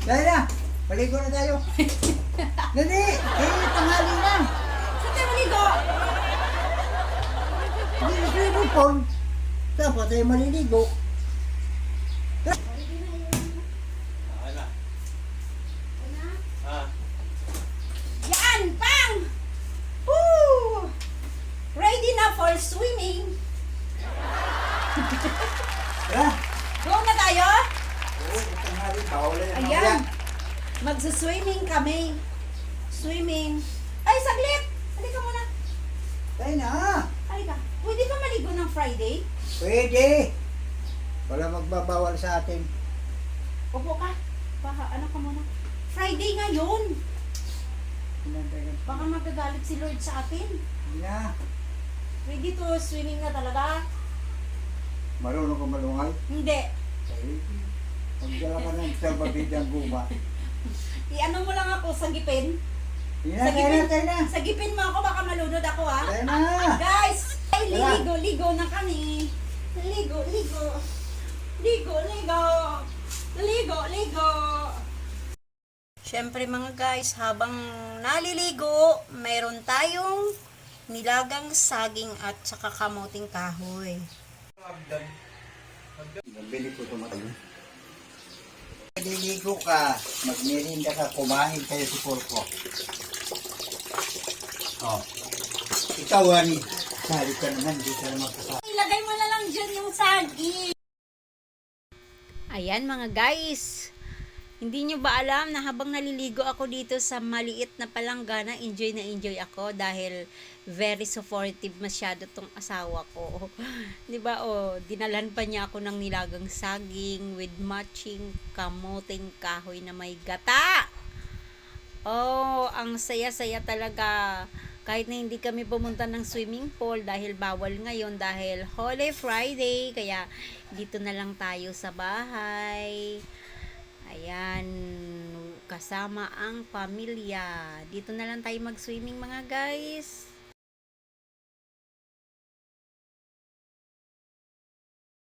Dahil na, paligo na tayo. Dali, tanghali na. Saan tayo maligo? Hindi na swimming pool. Dapat tayo maliligo. Yan, pang! Woo! Ready na for swimming. Tara. Go na tayo? Oo, tanghali. Bawal na yan. Ayan. Magsa-swimming kami. Swimming. Ay, saglit! Halika muna. Tayo na. Halika. Pwede ba maligo ng Friday? Pwede. Wala magbabawal sa atin. Upo ka. Ano ka muna? Friday ngayon. Baka magagalit si Lord sa atin. Na. Ready to swimming na talaga? Marunong ka malungay? Hindi. Ay, magdala ka ng salbabidang guma. I-ano mo lang ako, sagipin. Tayo na. Sagipin mo ako, baka malunod ako ha. Tayo na. Guys, ay Tara. ligo na kami. Ligo. Siyempre mga guys, habang naliligo, mayroon tayong nilagang saging at saka kamuting kahoy. Nabili ko ito matayo. Naliligo ka, magmerinda ka, kumain kayo sa pulpo. Oh. Ikaw, Ani. Sali ka naman, di ka naman kasama. Ilagay mo na lang dyan yung saging. Ayan mga guys, hindi nyo ba alam na habang naliligo ako dito sa maliit na palanggana, enjoy na enjoy ako dahil very supportive masyado tong asawa ko. 'Di ba? Oh, dinalhan pa niya ako ng nilagang saging with matching kamuting kahoy na may gata. Oh, ang saya-saya talaga. Kahit na hindi kami pumunta ng swimming pool dahil bawal ngayon dahil Holy Friday, kaya dito na lang tayo sa bahay. Ayan, kasama ang pamilya. Dito na lang tayo mag-swimming mga guys.